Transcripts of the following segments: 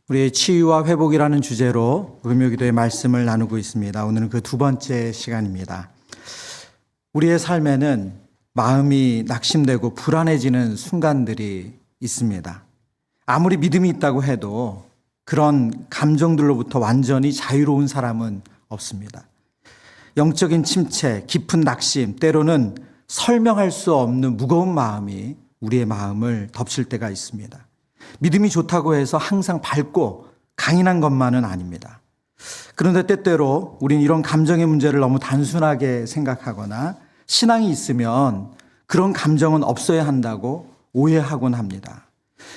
우리의 치유와 회복이라는 주제로 금요기도의 말씀을 나누고 있습니다. 오늘은 그 두 번째 시간입니다. 우리의 삶에는 마음이 낙심되고 불안해지는 순간들이 있습니다. 아무리 믿음이 있다고 해도 그런 감정들로부터 완전히 자유로운 사람은 없습니다. 영적인 침체, 깊은 낙심, 때로는 설명할 수 없는 무거운 마음이 우리의 마음을 덮칠 때가 있습니다. 믿음이 좋다고 해서 항상 밝고 강인한 것만은 아닙니다. 그런데 때때로 우리는 이런 감정의 문제를 너무 단순하게 생각하거나 신앙이 있으면 그런 감정은 없어야 한다고 오해하곤 합니다.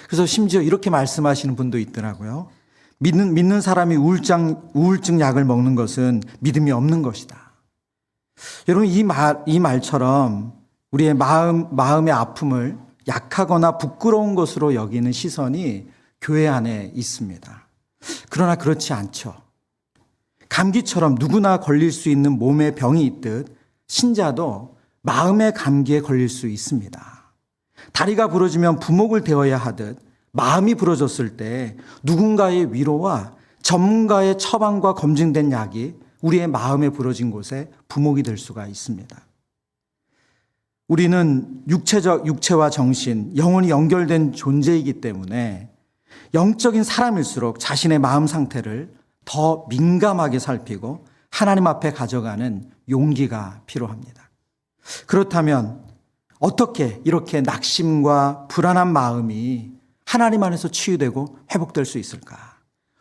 그래서 심지어 이렇게 말씀하시는 분도 있더라고요. 믿는 사람이 우울증 약을 먹는 것은 믿음이 없는 것이다. 여러분, 이 말처럼 우리의 마음의 아픔을 약하거나 부끄러운 것으로 여기는 시선이 교회 안에 있습니다. 그러나 그렇지 않죠. 감기처럼 누구나 걸릴 수 있는 몸에 병이 있듯 신자도 마음의 감기에 걸릴 수 있습니다. 다리가 부러지면 부목을 대어야 하듯 마음이 부러졌을 때 누군가의 위로와 전문가의 처방과 검증된 약이 우리의 마음에 부러진 곳에 부목이 될 수가 있습니다. 우리는 육체와 정신, 영혼이 연결된 존재이기 때문에 영적인 사람일수록 자신의 마음 상태를 더 민감하게 살피고 하나님 앞에 가져가는 용기가 필요합니다. 그렇다면 어떻게 이렇게 낙심과 불안한 마음이 하나님 안에서 치유되고 회복될 수 있을까?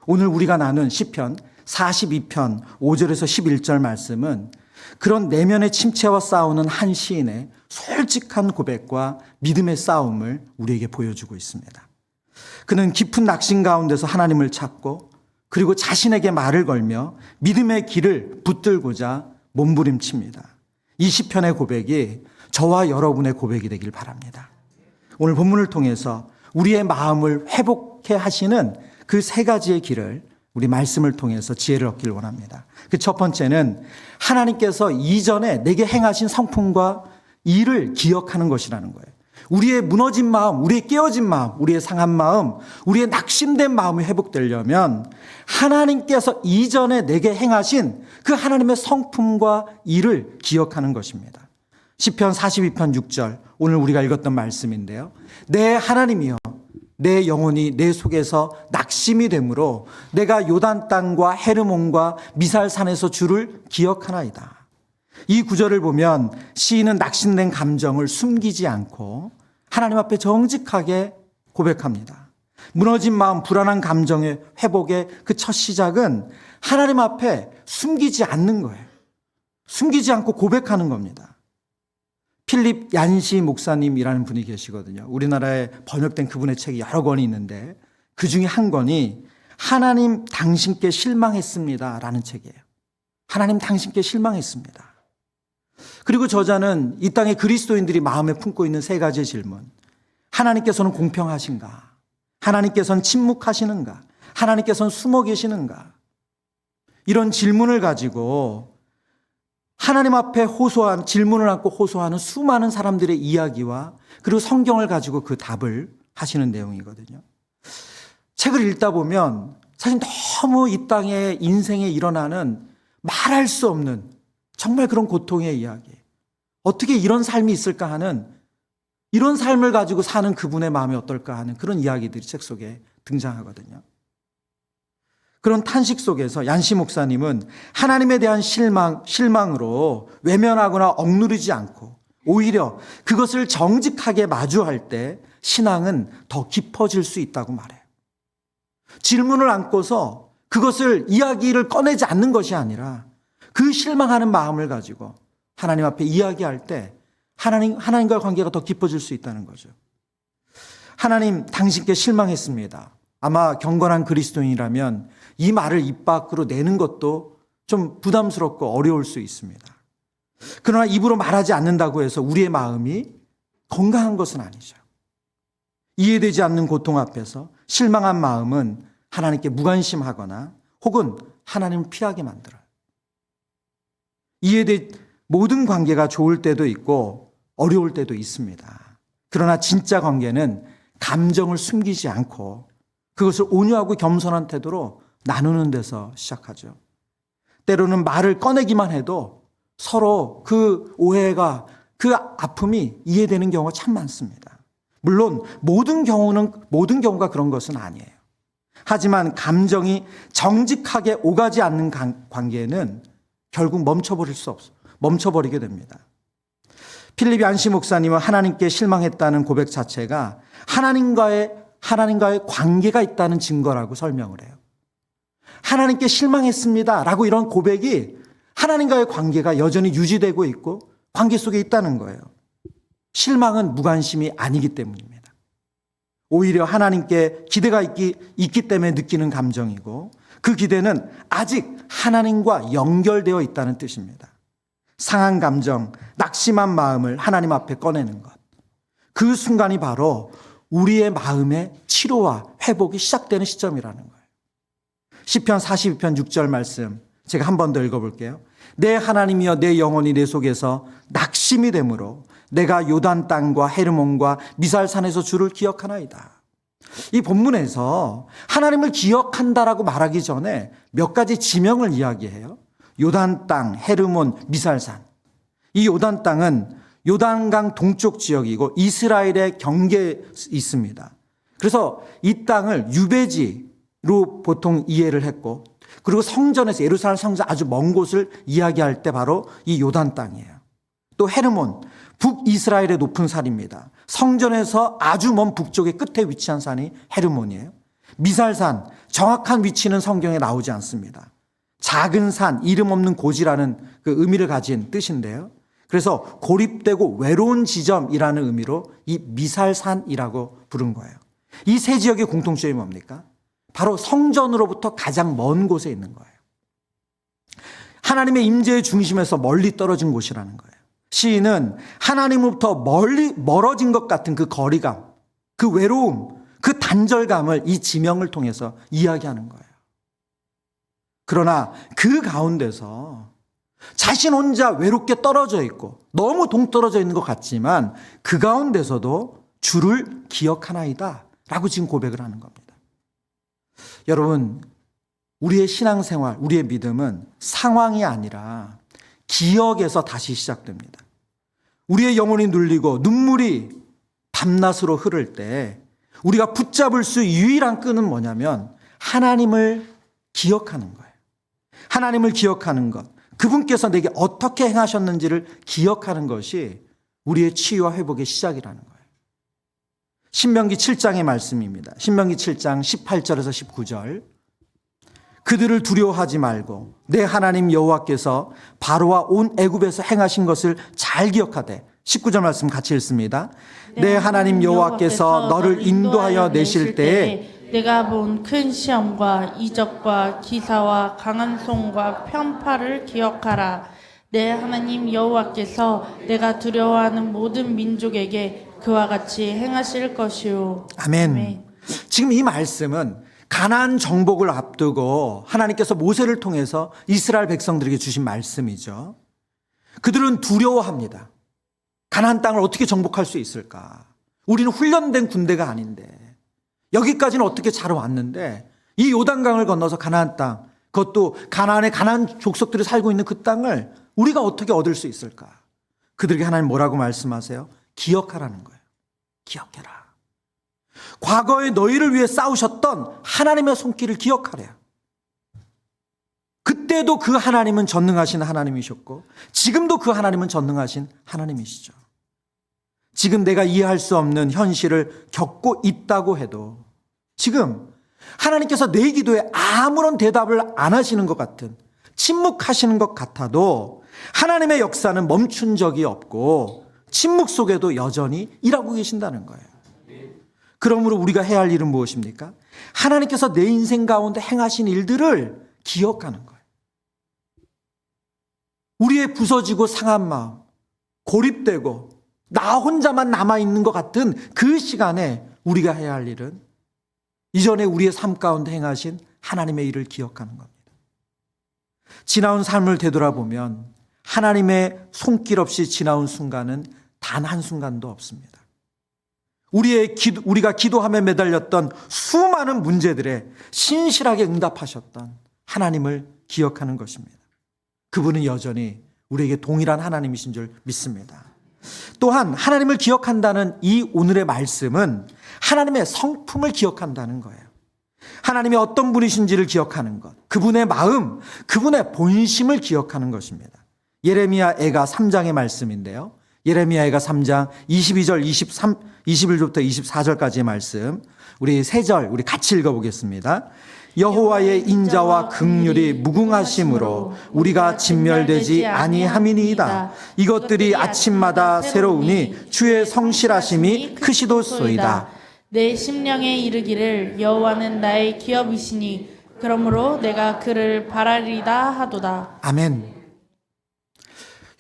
오늘 우리가 나눈 시편 42편 5절에서 11절 말씀은 그런 내면의 침체와 싸우는 한 시인의 솔직한 고백과 믿음의 싸움을 우리에게 보여주고 있습니다. 그는 깊은 낙심 가운데서 하나님을 찾고 그리고 자신에게 말을 걸며 믿음의 길을 붙들고자 몸부림칩니다. 이 시편의 고백이 저와 여러분의 고백이 되길 바랍니다. 오늘 본문을 통해서 우리의 마음을 회복해 하시는 그 세 가지의 길을 우리 말씀을 통해서 지혜를 얻기를 원합니다. 그 첫 번째는 하나님께서 이전에 내게 행하신 성품과 일을 기억하는 것이라는 거예요. 우리의 무너진 마음, 우리의 깨어진 마음, 우리의 상한 마음, 우리의 낙심된 마음이 회복되려면 하나님께서 이전에 내게 행하신 그 하나님의 성품과 일을 기억하는 것입니다. 시편 42편 6절, 오늘 우리가 읽었던 말씀인데요. 내 하나님이여, 내 영혼이 내 속에서 낙심이 되므로 내가 요단 땅과 헤르몬과 미살산에서 주를 기억하나이다. 이 구절을 보면 시인은 낙심된 감정을 숨기지 않고 하나님 앞에 정직하게 고백합니다. 무너진 마음, 불안한 감정의 회복의 그 첫 시작은 하나님 앞에 숨기지 않는 거예요. 숨기지 않고 고백하는 겁니다. 필립 얀시 목사님이라는 분이 계시거든요. 우리나라에 번역된 그분의 책이 여러 권이 있는데 그 중에 한 권이 하나님 당신께 실망했습니다 라는 책이에요. 하나님 당신께 실망했습니다. 그리고 저자는 이 땅의 그리스도인들이 마음에 품고 있는 세 가지의 질문. 하나님께서는 공평하신가? 하나님께서는 침묵하시는가? 하나님께서는 숨어 계시는가? 이런 질문을 가지고 하나님 앞에 질문을 안고 호소하는 수많은 사람들의 이야기와 그리고 성경을 가지고 그 답을 하시는 내용이거든요. 책을 읽다 보면 사실 너무 이 땅의 인생에 일어나는 말할 수 없는 정말 그런 고통의 이야기. 어떻게 이런 삶이 있을까 하는, 이런 삶을 가지고 사는 그분의 마음이 어떨까 하는 그런 이야기들이 책 속에 등장하거든요. 그런 탄식 속에서 얀시 목사님은 하나님에 대한 실망으로 외면하거나 억누르지 않고 오히려 그것을 정직하게 마주할 때 신앙은 더 깊어질 수 있다고 말해요. 질문을 안고서 그것을 이야기를 꺼내지 않는 것이 아니라 그 실망하는 마음을 가지고 하나님 앞에 이야기할 때 하나님과의 관계가 더 깊어질 수 있다는 거죠. 하나님 당신께 실망했습니다. 아마 경건한 그리스도인이라면 이 말을 입 밖으로 내는 것도 좀 부담스럽고 어려울 수 있습니다. 그러나 입으로 말하지 않는다고 해서 우리의 마음이 건강한 것은 아니죠. 이해되지 않는 고통 앞에서 실망한 마음은 하나님께 무관심하거나 혹은 하나님을 피하게 만들어요. 모든 관계가 좋을 때도 있고 어려울 때도 있습니다. 그러나 진짜 관계는 감정을 숨기지 않고 그것을 온유하고 겸손한 태도로 나누는 데서 시작하죠. 때로는 말을 꺼내기만 해도 서로 그 오해가, 그 아픔이 이해되는 경우가 참 많습니다. 물론 모든 경우가 그런 것은 아니에요. 하지만 감정이 정직하게 오가지 않는 관계에는 결국 멈춰버리게 됩니다. 필립 얀시 목사님은 하나님께 실망했다는 고백 자체가 하나님과의 관계가 있다는 증거라고 설명을 해요. 하나님께 실망했습니다 라고 이런 고백이 하나님과의 관계가 여전히 유지되고 있고 관계 속에 있다는 거예요. 실망은 무관심이 아니기 때문입니다. 오히려 하나님께 기대가 있기 때문에 느끼는 감정이고, 그 기대는 아직 하나님과 연결되어 있다는 뜻입니다. 상한 감정, 낙심한 마음을 하나님 앞에 꺼내는 것, 그 순간이 바로 우리의 마음의 치료와 회복이 시작되는 시점이라는 거예요. 시편 42편 6절 말씀 제가 한 번 더 읽어볼게요. 내 하나님이여, 내 영혼이 내 속에서 낙심이 되므로 내가 요단 땅과 헤르몬과 미살산에서 주를 기억하나이다. 이 본문에서 하나님을 기억한다라고 말하기 전에 몇 가지 지명을 이야기해요. 요단 땅, 헤르몬, 미살산. 이 요단 땅은 요단강 동쪽 지역이고 이스라엘의 경계에 있습니다. 그래서 이 땅을 유배지로 보통 이해를 했고, 그리고 성전에서, 예루살렘 성전 아주 먼 곳을 이야기할 때 바로 이 요단 땅이에요. 또 헤르몬, 북이스라엘의 높은 산입니다. 성전에서 아주 먼 북쪽의 끝에 위치한 산이 헤르몬이에요. 미살산, 정확한 위치는 성경에 나오지 않습니다. 작은 산, 이름 없는 고지라는 그 의미를 가진 뜻인데요. 그래서 고립되고 외로운 지점이라는 의미로 이 미살산이라고 부른 거예요. 이 세 지역의 공통점이 뭡니까? 바로 성전으로부터 가장 먼 곳에 있는 거예요. 하나님의 임재의 중심에서 멀리 떨어진 곳이라는 거예요. 시인은 하나님으로부터 멀어진 것 같은 그 거리감, 그 외로움, 그 단절감을 이 지명을 통해서 이야기하는 거예요. 그러나 그 가운데서 자신 혼자 외롭게 떨어져 있고 너무 동떨어져 있는 것 같지만 그 가운데서도 주를 기억하나이다 라고 지금 고백을 하는 겁니다. 여러분, 우리의 신앙생활, 우리의 믿음은 상황이 아니라 기억에서 다시 시작됩니다. 우리의 영혼이 눌리고 눈물이 밤낮으로 흐를 때 우리가 붙잡을 수 유일한 끈은 뭐냐면 하나님을 기억하는 거예요. 하나님을 기억하는 것, 그분께서 내게 어떻게 행하셨는지를 기억하는 것이 우리의 치유와 회복의 시작이라는 거예요. 신명기 7장의 말씀입니다. 신명기 7장 18절에서 19절. 그들을 두려워하지 말고 내 하나님 여호와께서 바로와 온 애굽에서 행하신 것을 잘 기억하되, 19절 말씀 같이 읽습니다. 내 하나님 여호와께서 너를 인도하여 내실 때에 내가 본 큰 시험과 이적과 기사와 강한 손과 편파를 기억하라. 내 하나님 여호와께서 내가 두려워하는 모든 민족에게 그와 같이 행하실 것이요. 아멘. 지금 이 말씀은 가나안 정복을 앞두고 하나님께서 모세를 통해서 이스라엘 백성들에게 주신 말씀이죠. 그들은 두려워합니다. 가나안 땅을 어떻게 정복할 수 있을까? 우리는 훈련된 군대가 아닌데, 여기까지는 어떻게 잘 왔는데 이 요단강을 건너서 가나안 땅, 그것도 가나안의 가나안 족속들이 살고 있는 그 땅을 우리가 어떻게 얻을 수 있을까? 그들에게 하나님 뭐라고 말씀하세요? 기억하라는 거예요. 기억해라. 과거에 너희를 위해 싸우셨던 하나님의 손길을 기억하래요. 그때도 그 하나님은 전능하신 하나님이셨고 지금도 그 하나님은 전능하신 하나님이시죠. 지금 내가 이해할 수 없는 현실을 겪고 있다고 해도 지금 하나님께서 내 기도에 아무런 대답을 안 하시는 것 같은, 침묵하시는 것 같아도 하나님의 역사는 멈춘 적이 없고 침묵 속에도 여전히 일하고 계신다는 거예요. 그러므로 우리가 해야 할 일은 무엇입니까? 하나님께서 내 인생 가운데 행하신 일들을 기억하는 거예요. 우리의 부서지고 상한 마음, 고립되고 나 혼자만 남아있는 것 같은 그 시간에 우리가 해야 할 일은 이전에 우리의 삶 가운데 행하신 하나님의 일을 기억하는 겁니다. 지나온 삶을 되돌아보면 하나님의 손길 없이 지나온 순간은 단 한순간도 없습니다. 우리가 기도하며 매달렸던 수많은 문제들에 신실하게 응답하셨던 하나님을 기억하는 것입니다. 그분은 여전히 우리에게 동일한 하나님이신 줄 믿습니다. 또한 하나님을 기억한다는 이 오늘의 말씀은 하나님의 성품을 기억한다는 거예요. 하나님이 어떤 분이신지를 기억하는 것, 그분의 마음, 그분의 본심을 기억하는 것입니다. 예레미야 애가 3장의 말씀인데요. 예레미야 애가 3장 22절, 21절부터 24절까지의 말씀, 우리 3절 우리 같이 읽어보겠습니다. 여호와의 인자와 긍휼이 무궁하심으로 우리가 진멸되지 아니함이니이다. 이것들이 아침마다 새로우니 주의 성실하심이 크시도소이다. 내 심령에 이르기를 여호와는 나의 기업이시니 그러므로 내가 그를 바라리다 하도다. 아멘.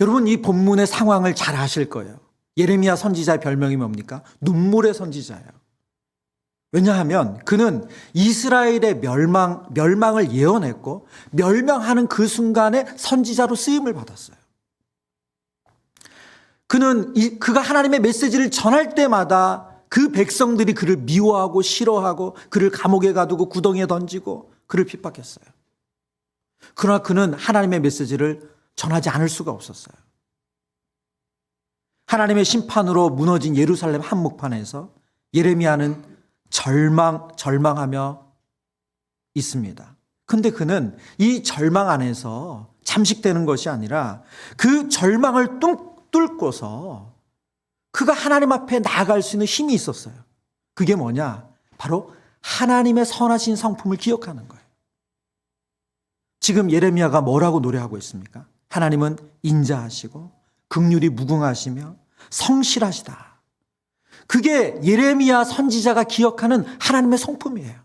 여러분, 이 본문의 상황을 잘 아실 거예요. 예레미야 선지자의 별명이 뭡니까? 눈물의 선지자예요. 왜냐하면 그는 이스라엘의 멸망을 예언했고 멸망하는 그 순간에 선지자로 쓰임을 받았어요. 그가 하나님의 메시지를 전할 때마다 그 백성들이 그를 미워하고 싫어하고 그를 감옥에 가두고 구덩이에 던지고 그를 핍박했어요. 그러나 그는 하나님의 메시지를 전하지 않을 수가 없었어요. 하나님의 심판으로 무너진 예루살렘 한복판에서 예레미야는 절망하며 있습니다. 근데 그는 이 절망 안에서 잠식되는 것이 아니라 그 절망을 뚫고서 그가 하나님 앞에 나아갈 수 있는 힘이 있었어요. 그게 뭐냐? 바로 하나님의 선하신 성품을 기억하는 거예요. 지금 예레미야가 뭐라고 노래하고 있습니까? 하나님은 인자하시고 긍휼이 무궁하시며 성실하시다. 그게 예레미야 선지자가 기억하는 하나님의 성품이에요.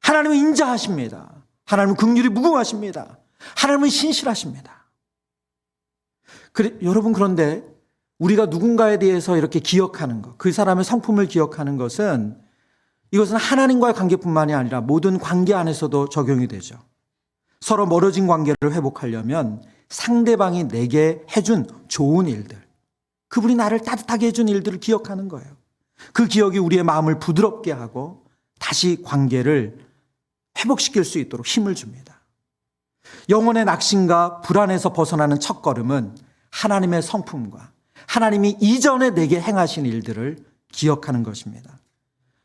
하나님은 인자하십니다. 하나님은 긍휼이 무궁하십니다. 하나님은 신실하십니다. 여러분, 그런데 우리가 누군가에 대해서 이렇게 기억하는 것, 그 사람의 성품을 기억하는 것은 이것은 하나님과의 관계뿐만이 아니라 모든 관계 안에서도 적용이 되죠. 서로 멀어진 관계를 회복하려면 상대방이 내게 해준 좋은 일들, 그분이 나를 따뜻하게 해준 일들을 기억하는 거예요. 그 기억이 우리의 마음을 부드럽게 하고 다시 관계를 회복시킬 수 있도록 힘을 줍니다. 영혼의 낙심과 불안에서 벗어나는 첫걸음은 하나님의 성품과 하나님이 이전에 내게 행하신 일들을 기억하는 것입니다.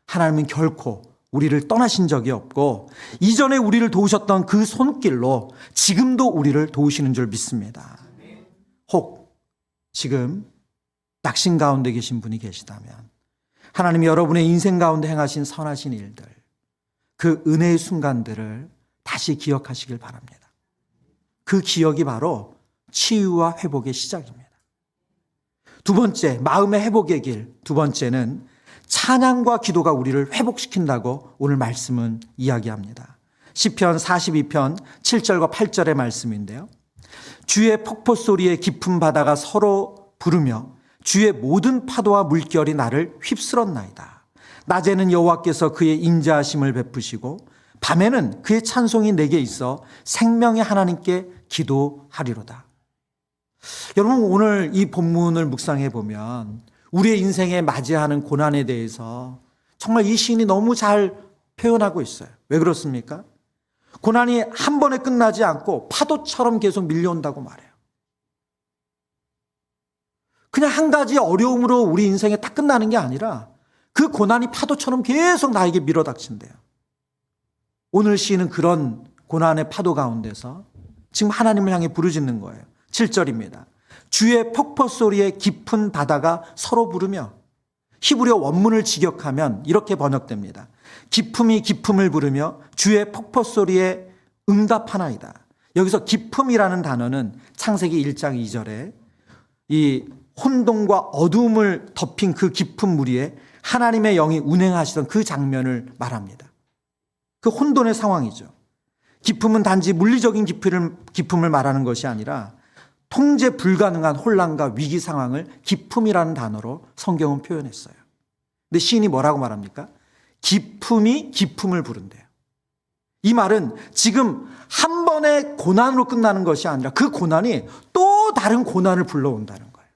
하나님은 결코 우리를 떠나신 적이 없고 이전에 우리를 도우셨던 그 손길로 지금도 우리를 도우시는 줄 믿습니다. 혹 지금 낙심 가운데 계신 분이 계시다면 하나님이 여러분의 인생 가운데 행하신 선하신 일들, 그 은혜의 순간들을 다시 기억하시길 바랍니다. 그 기억이 바로 치유와 회복의 시작입니다. 두 번째, 마음의 회복의 길. 두 번째는 찬양과 기도가 우리를 회복시킨다고 오늘 말씀은 이야기합니다. 시편 42편 7절과 8절의 말씀인데요. 주의 폭포 소리에 깊은 바다가 서로 부르며 주의 모든 파도와 물결이 나를 휩쓸었나이다. 낮에는 여호와께서 그의 인자하심을 베푸시고 밤에는 그의 찬송이 내게 있어 생명의 하나님께 기도하리로다. 여러분, 오늘 이 본문을 묵상해 보면 우리의 인생에 맞이하는 고난에 대해서 정말 이 시인이 너무 잘 표현하고 있어요. 왜 그렇습니까? 고난이 한 번에 끝나지 않고 파도처럼 계속 밀려온다고 말해요. 그냥 한 가지 어려움으로 우리 인생에 딱 끝나는 게 아니라 그 고난이 파도처럼 계속 나에게 밀어닥친대요. 오늘 시인은 그런 고난의 파도 가운데서 지금 하나님을 향해 부르짖는 거예요. 7절입니다. 주의 폭포 소리에 깊은 바다가 서로 부르며, 히브리어 원문을 직역하면 이렇게 번역됩니다. 깊음이 깊음을 부르며 주의 폭포 소리에 응답하나이다. 여기서 깊음이라는 단어는 창세기 1장 2절에 이 혼돈과 어두움을 덮인 그 깊은 물 위에 하나님의 영이 운행하시던 그 장면을 말합니다. 그 혼돈의 상황이죠. 깊음은 단지 물리적인 깊음을 말하는 것이 아니라 통제 불가능한 혼란과 위기 상황을 깊음이라는 단어로 성경은 표현했어요. 근데 시인이 뭐라고 말합니까? 깊음이 깊음을 부른대요. 이 말은 지금 한 번의 고난으로 끝나는 것이 아니라 그 고난이 또 다른 고난을 불러온다는 거예요.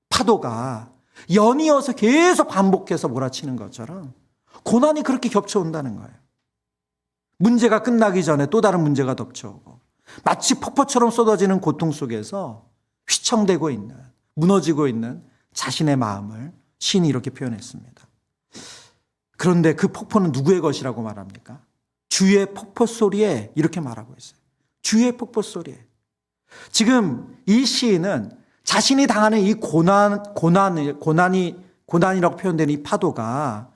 파도가 연이어서 계속 반복해서 몰아치는 것처럼 고난이 그렇게 겹쳐온다는 거예요. 문제가 끝나기 전에 또 다른 문제가 덮쳐오고 마치 폭포처럼 쏟아지는 고통 속에서 휘청대고 있는, 무너지고 있는 자신의 마음을 시인이 이렇게 표현했습니다. 그런데 그 폭포는 누구의 것이라고 말합니까? 주의 폭포 소리에 이렇게 말하고 있어요. 주의 폭포 소리에. 지금 이 시인은 자신이 당하는 이 고난이라고 표현되는 이 파도가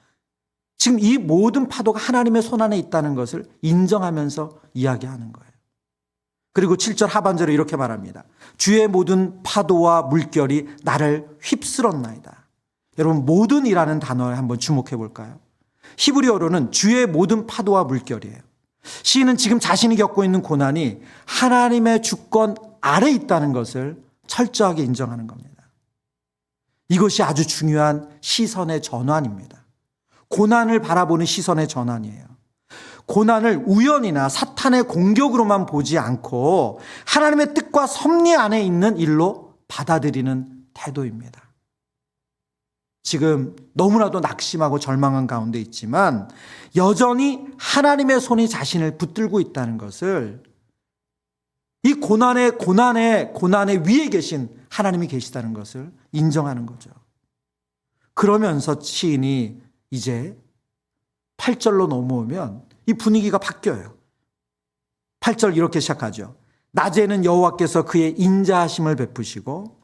지금 이 모든 파도가 하나님의 손 안에 있다는 것을 인정하면서 이야기하는 거예요. 그리고 7절 하반절에 이렇게 말합니다. 주의 모든 파도와 물결이 나를 휩쓸었나이다. 여러분, 모든이라는 단어에 한번 주목해 볼까요? 히브리어로는 주의 모든 파도와 물결이에요. 시인은 지금 자신이 겪고 있는 고난이 하나님의 주권 아래 있다는 것을 철저하게 인정하는 겁니다. 이것이 아주 중요한 시선의 전환입니다. 고난을 바라보는 시선의 전환이에요. 고난을 우연이나 사탄의 공격으로만 보지 않고 하나님의 뜻과 섭리 안에 있는 일로 받아들이는 태도입니다. 지금 너무나도 낙심하고 절망한 가운데 있지만 여전히 하나님의 손이 자신을 붙들고 있다는 것을, 이 고난의 위에 계신 하나님이 계시다는 것을 인정하는 거죠. 그러면서 시인이 이제 8절로 넘어오면 이 분위기가 바뀌어요. 8절 이렇게 시작하죠. 낮에는 여호와께서 그의 인자하심을 베푸시고,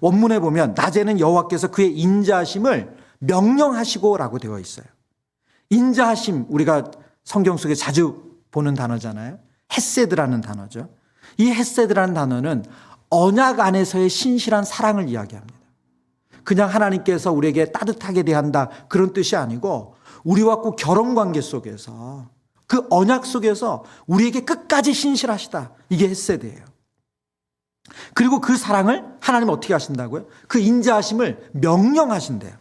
원문에 보면 낮에는 여호와께서 그의 인자하심을 명령하시고라고 되어 있어요. 인자하심, 우리가 성경 속에 자주 보는 단어잖아요. 헤세드라는 단어죠. 이 헤세드라는 단어는 언약 안에서의 신실한 사랑을 이야기합니다. 그냥 하나님께서 우리에게 따뜻하게 대한다 그런 뜻이 아니고 우리와 꼭 결혼 관계 속에서 그 언약 속에서 우리에게 끝까지 신실하시다. 이게 헤세드예요. 그리고 그 사랑을 하나님은 어떻게 하신다고요? 그 인자하심을 명령하신대요.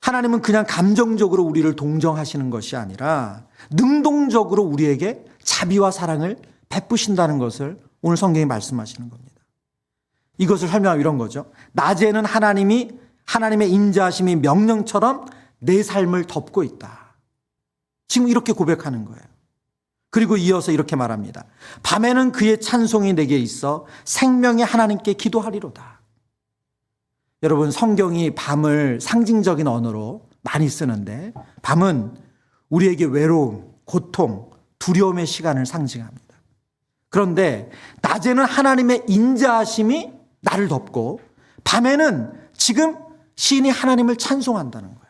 하나님은 그냥 감정적으로 우리를 동정하시는 것이 아니라 능동적으로 우리에게 자비와 사랑을 베푸신다는 것을 오늘 성경이 말씀하시는 겁니다. 이것을 설명하면 이런 거죠. 낮에는 하나님의 인자하심이 명령처럼 내 삶을 덮고 있다. 지금 이렇게 고백하는 거예요. 그리고 이어서 이렇게 말합니다. 밤에는 그의 찬송이 내게 있어 생명의 하나님께 기도하리로다. 여러분, 성경이 밤을 상징적인 언어로 많이 쓰는데 밤은 우리에게 외로움, 고통, 두려움의 시간을 상징합니다. 그런데 낮에는 하나님의 인자하심이 나를 덮고 밤에는 지금 시인이 하나님을 찬송한다는 거예요.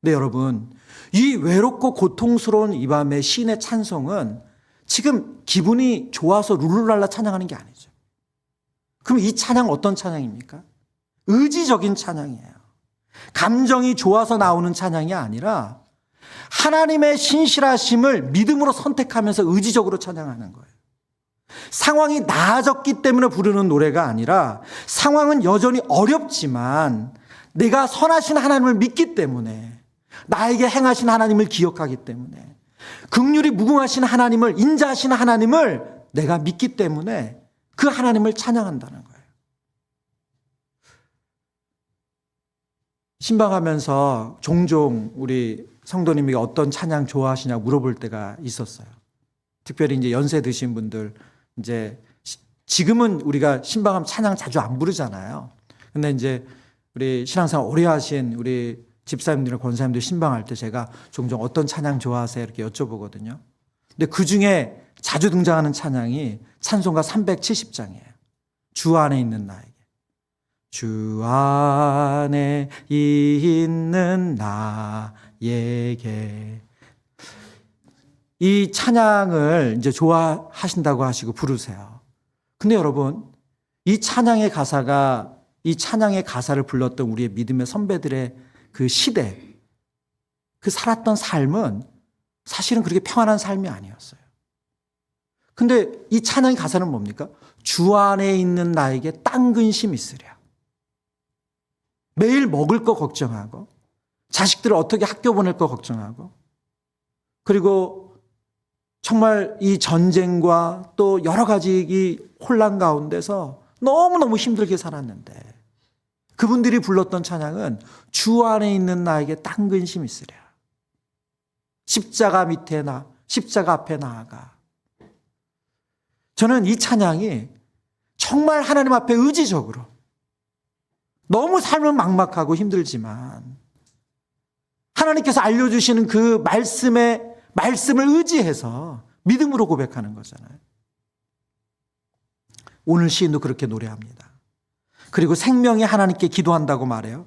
네, 여러분, 이 외롭고 고통스러운 이 밤의 시인의 찬송은 지금 기분이 좋아서 룰루랄라 찬양하는 게 아니죠. 그럼 이 찬양 어떤 찬양입니까? 의지적인 찬양이에요. 감정이 좋아서 나오는 찬양이 아니라 하나님의 신실하심을 믿음으로 선택하면서 의지적으로 찬양하는 거예요. 상황이 나아졌기 때문에 부르는 노래가 아니라 상황은 여전히 어렵지만 내가 선하신 하나님을 믿기 때문에, 나에게 행하신 하나님을 기억하기 때문에, 긍휼이 무궁하신 하나님을, 인자하신 하나님을 내가 믿기 때문에 그 하나님을 찬양한다는 거예요. 신방하면서 종종 우리 성도님이 어떤 찬양 좋아하시냐 물어볼 때가 있었어요. 특별히 이제 연세 드신 분들, 이제 지금은 우리가 신방하면 찬양 자주 안 부르잖아요. 근데 이제 우리 신앙생활 오래 하신 우리 집사님들이나 권사님들 신방할 때 제가 종종 어떤 찬양 좋아하세요? 이렇게 여쭤보거든요. 근데 그 중에 자주 등장하는 찬양이 찬송가 370장이에요. 주 안에 있는 나에게. 주 안에 있는 나에게. 이 찬양을 이제 좋아하신다고 하시고 부르세요. 근데 여러분, 이 찬양의 가사를 불렀던 우리의 믿음의 선배들의 그 시대, 그 살았던 삶은 사실은 그렇게 평안한 삶이 아니었어요. 근데 이 찬양의 가사는 뭡니까? 주 안에 있는 나에게 딴 근심 있으랴. 매일 먹을 거 걱정하고, 자식들을 어떻게 학교 보낼 거 걱정하고, 그리고 정말 이 전쟁과 또 여러 가지 이 혼란 가운데서 너무너무 힘들게 살았는데 그분들이 불렀던 찬양은 주 안에 있는 나에게 딴 근심 있으랴. 십자가 십자가 앞에 나아가. 저는 이 찬양이 정말 하나님 앞에 의지적으로, 너무 삶은 막막하고 힘들지만 하나님께서 알려주시는 그 말씀을 의지해서 믿음으로 고백하는 거잖아요. 오늘 시인도 그렇게 노래합니다. 그리고 생명이 하나님께 기도한다고 말해요.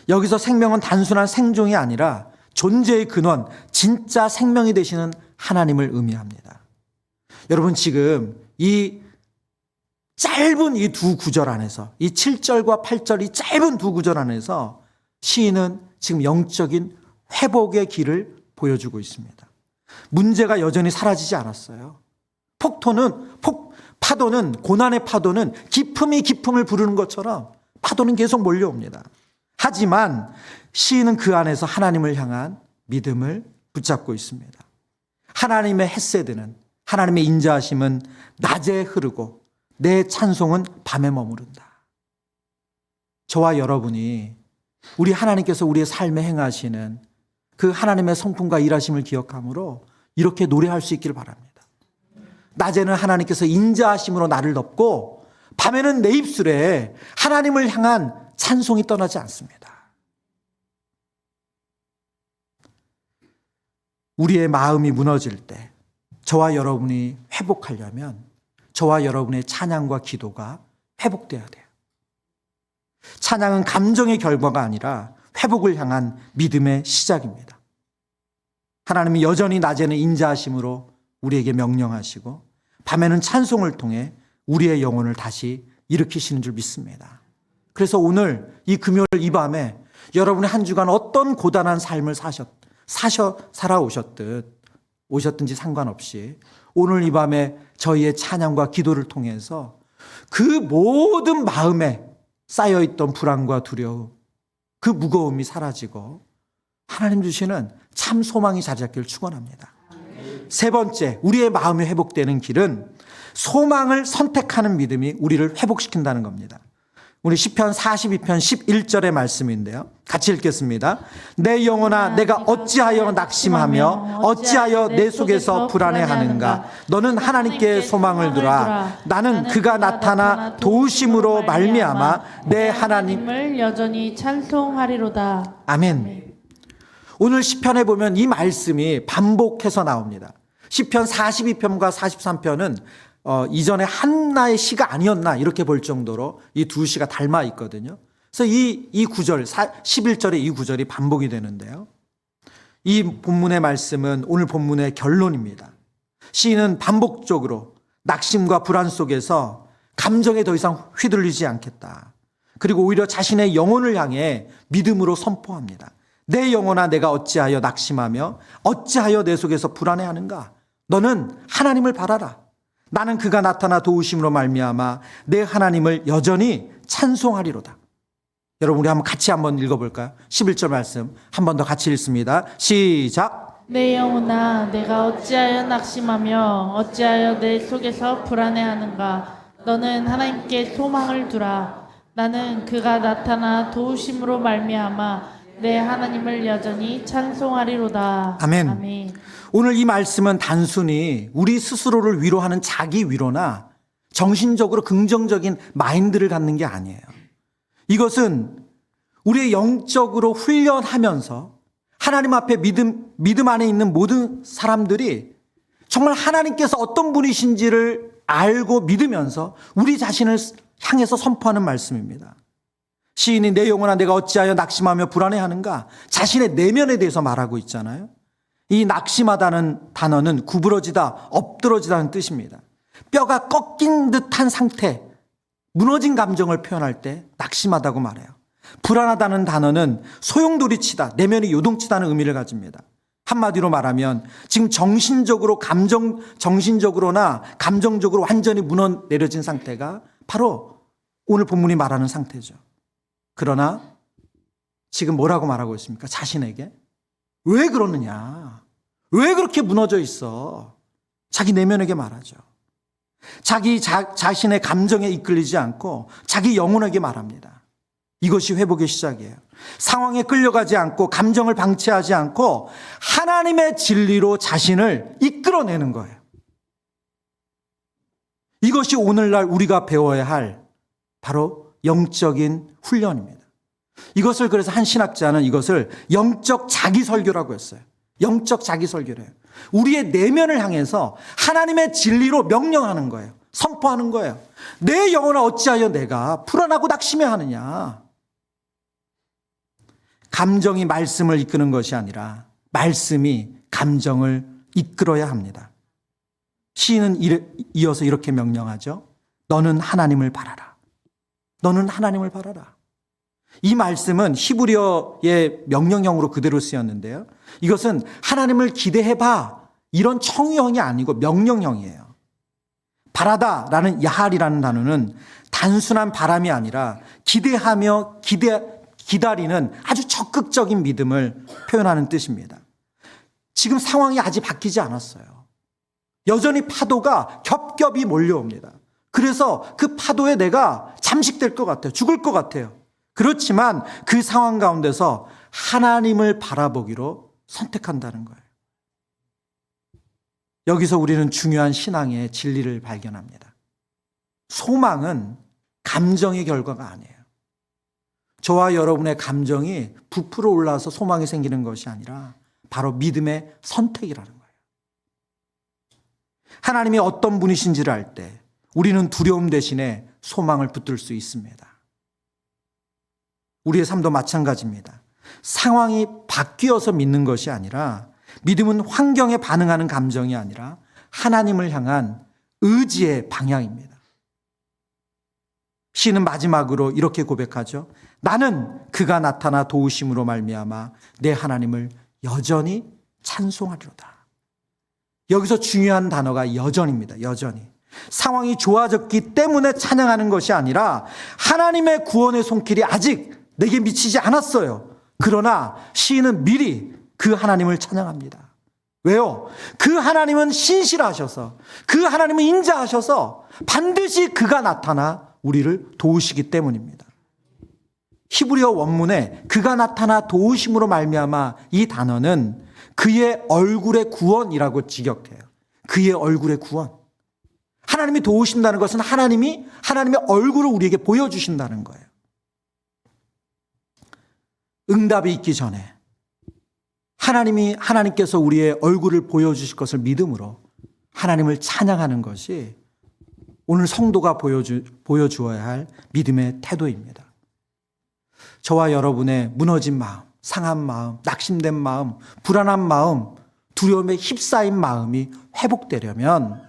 여기서 생명은 단순한 생종이 아니라 존재의 근원, 진짜 생명이 되시는 하나님을 의미합니다. 여러분, 지금 이 짧은 이 두 구절 안에서, 이 7절과 8절 이 짧은 두 구절 안에서 시인은 지금 영적인 회복의 길을 보여주고 있습니다. 문제가 여전히 사라지지 않았어요. 파도는, 고난의 파도는 기품이 기품을 부르는 것처럼 파도는 계속 몰려옵니다. 하지만 시인은 그 안에서 하나님을 향한 믿음을 붙잡고 있습니다. 하나님의 헤세드는, 하나님의 인자하심은 낮에 흐르고 내 찬송은 밤에 머무른다. 저와 여러분이 우리 하나님께서 우리의 삶에 행하시는 그 하나님의 성품과 일하심을 기억함으로 이렇게 노래할 수 있기를 바랍니다. 낮에는 하나님께서 인자하심으로 나를 덮고 밤에는 내 입술에 하나님을 향한 찬송이 떠나지 않습니다. 우리의 마음이 무너질 때 저와 여러분이 회복하려면 저와 여러분의 찬양과 기도가 회복돼야 돼요. 찬양은 감정의 결과가 아니라 회복을 향한 믿음의 시작입니다. 하나님이 여전히 낮에는 인자하심으로 우리에게 명령하시고 밤에는 찬송을 통해 우리의 영혼을 다시 일으키시는 줄 믿습니다. 그래서 오늘 이 금요일 이 밤에 여러분의 한 주간 어떤 고단한 삶을 오셨든지 상관없이 오늘 이 밤에 저희의 찬양과 기도를 통해서 그 모든 마음에 쌓여있던 불안과 두려움, 그 무거움이 사라지고 하나님 주시는 참 소망이 자리 잡기를 축원합니다. 세 번째, 우리의 마음이 회복되는 길은 소망을 선택하는 믿음이 우리를 회복시킨다는 겁니다. 우리 시편 42편 11절의 말씀인데요. 같이 읽겠습니다. 내 영혼아, 내가 어찌하여 낙심하며 어찌하여 내 속에서 불안해하는가. 너는 하나님께 소망을 두라. 나는 그가 나타나 도우심으로 말미암아 내 하나님을 여전히 찬송하리로다. 아멘. 오늘 시편에 보면 이 말씀이 반복해서 나옵니다. 시편 42편과 43편은 이전에 한나의 시가 아니었나 이렇게 볼 정도로 이 두 시가 닮아 있거든요. 그래서 이 구절, 11절의 이 구절이 반복이 되는데요. 이 본문의 말씀은 오늘 본문의 결론입니다. 시인은 반복적으로 낙심과 불안 속에서 감정에 더 이상 휘둘리지 않겠다. 그리고 오히려 자신의 영혼을 향해 믿음으로 선포합니다. 내 영혼아, 내가 어찌하여 낙심하며 어찌하여 내 속에서 불안해하는가. 너는 하나님을 바라라. 나는 그가 나타나 도우심으로 말미암아 내 하나님을 여전히 찬송하리로다. 여러분, 우리 같이 한번 읽어볼까요? 11절 말씀 한 번 더 같이 읽습니다. 시작. 내 영혼아, 내가 어찌하여 낙심하며 어찌하여 내 속에서 불안해하는가. 너는 하나님께 소망을 두라. 나는 그가 나타나 도우심으로 말미암아 내 하나님을 여전히 찬송하리로다. 아멘. 아멘. 오늘 이 말씀은 단순히 우리 스스로를 위로하는 자기 위로나 정신적으로 긍정적인 마인드를 갖는 게 아니에요. 이것은 우리의 영적으로 훈련하면서 하나님 앞에 믿음 안에 있는 모든 사람들이 정말 하나님께서 어떤 분이신지를 알고 믿으면서 우리 자신을 향해서 선포하는 말씀입니다. 시인이 내 영혼아, 내가 어찌하여 낙심하며 불안해하는가. 자신의 내면에 대해서 말하고 있잖아요. 이 낙심하다는 단어는 구부러지다, 엎드러지다는 뜻입니다. 뼈가 꺾인 듯한 상태, 무너진 감정을 표현할 때 낙심하다고 말해요. 불안하다는 단어는 소용돌이치다, 내면이 요동치다는 의미를 가집니다. 한마디로 말하면 지금 정신적으로나 감정적으로 완전히 무너내려진 상태가 바로 오늘 본문이 말하는 상태죠. 그러나 지금 뭐라고 말하고 있습니까? 자신에게. 왜 그러느냐? 왜 그렇게 무너져 있어? 자기 내면에게 말하죠. 자신의 감정에 이끌리지 않고 자기 영혼에게 말합니다. 이것이 회복의 시작이에요. 상황에 끌려가지 않고 감정을 방치하지 않고 하나님의 진리로 자신을 이끌어내는 거예요. 이것이 오늘날 우리가 배워야 할 바로 영적인 훈련입니다. 이것을 그래서 한 신학자는 이것을 영적 자기설교라고 했어요. 영적 자기설교래요. 우리의 내면을 향해서 하나님의 진리로 명령하는 거예요. 선포하는 거예요. 내 영혼아 어찌하여 내가 불안하고 낙심해 하느냐. 감정이 말씀을 이끄는 것이 아니라 말씀이 감정을 이끌어야 합니다. 시인은 이어서 이렇게 명령하죠. 너는 하나님을 바라라. 너는 하나님을 바라라. 이 말씀은 히브리어의 명령형으로 그대로 쓰였는데요. 이것은 하나님을 기대해봐 이런 청유형이 아니고 명령형이에요. 바라다라는 야할이라는 단어는 단순한 바람이 아니라 기대하며 기다리는 아주 적극적인 믿음을 표현하는 뜻입니다. 지금 상황이 아직 바뀌지 않았어요. 여전히 파도가 겹겹이 몰려옵니다. 그래서 그 파도에 내가 잠식될 것 같아요. 죽을 것 같아요. 그렇지만 그 상황 가운데서 하나님을 바라보기로 선택한다는 거예요. 여기서 우리는 중요한 신앙의 진리를 발견합니다. 소망은 감정의 결과가 아니에요. 저와 여러분의 감정이 부풀어 올라서 소망이 생기는 것이 아니라 바로 믿음의 선택이라는 거예요. 하나님이 어떤 분이신지를 알 때 우리는 두려움 대신에 소망을 붙들 수 있습니다. 우리의 삶도 마찬가지입니다. 상황이 바뀌어서 믿는 것이 아니라 믿음은 환경에 반응하는 감정이 아니라 하나님을 향한 의지의 방향입니다. 시는 마지막으로 이렇게 고백하죠. 나는 그가 나타나 도우심으로 말미암아 내 하나님을 여전히 찬송하리로다. 여기서 중요한 단어가 여전입니다. 여전히. 상황이 좋아졌기 때문에 찬양하는 것이 아니라 하나님의 구원의 손길이 아직 내게 미치지 않았어요. 그러나 시인은 미리 그 하나님을 찬양합니다. 왜요? 그 하나님은 신실하셔서 그 하나님은 인자하셔서 반드시 그가 나타나 우리를 도우시기 때문입니다. 히브리어 원문에 그가 나타나 도우심으로 말미암아 이 단어는 그의 얼굴의 구원이라고 직역해요. 그의 얼굴의 구원. 하나님이 도우신다는 것은 하나님의 얼굴을 우리에게 보여주신다는 거예요. 응답이 있기 전에 하나님께서 우리의 얼굴을 보여주실 것을 믿음으로 하나님을 찬양하는 것이 오늘 성도가 보여주어야 할 믿음의 태도입니다. 저와 여러분의 무너진 마음, 상한 마음, 낙심된 마음, 불안한 마음, 두려움에 휩싸인 마음이 회복되려면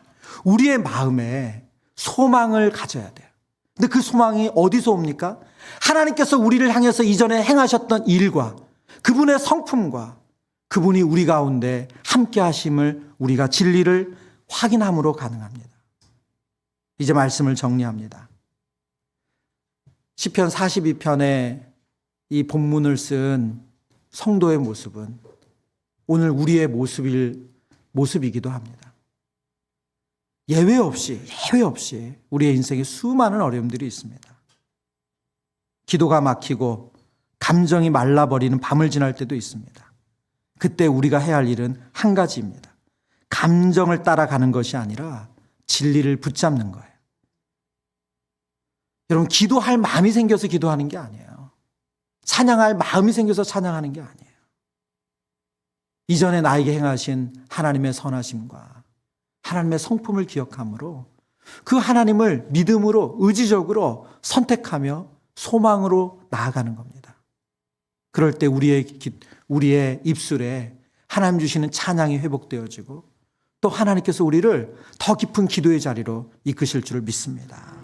우리의 마음에 소망을 가져야 돼요. 근데 그 소망이 어디서 옵니까? 하나님께서 우리를 향해서 이전에 행하셨던 일과 그분의 성품과 그분이 우리 가운데 함께 하심을 우리가 진리를 확인함으로 가능합니다. 이제 말씀을 정리합니다. 시편 42편에 이 본문을 쓴 성도의 모습은 오늘 우리의 모습이기도 합니다. 예외 없이 우리의 인생에 수많은 어려움들이 있습니다. 기도가 막히고 감정이 말라버리는 밤을 지날 때도 있습니다. 그때 우리가 해야 할 일은 한 가지입니다. 감정을 따라가는 것이 아니라 진리를 붙잡는 거예요. 여러분, 기도할 마음이 생겨서 기도하는 게 아니에요. 찬양할 마음이 생겨서 찬양하는 게 아니에요. 이전에 나에게 행하신 하나님의 선하심과 하나님의 성품을 기억함으로 그 하나님을 믿음으로 의지적으로 선택하며 소망으로 나아가는 겁니다. 그럴 때 우리의 입술에 하나님 주시는 찬양이 회복되어지고 또 하나님께서 우리를 더 깊은 기도의 자리로 이끄실 줄을 믿습니다.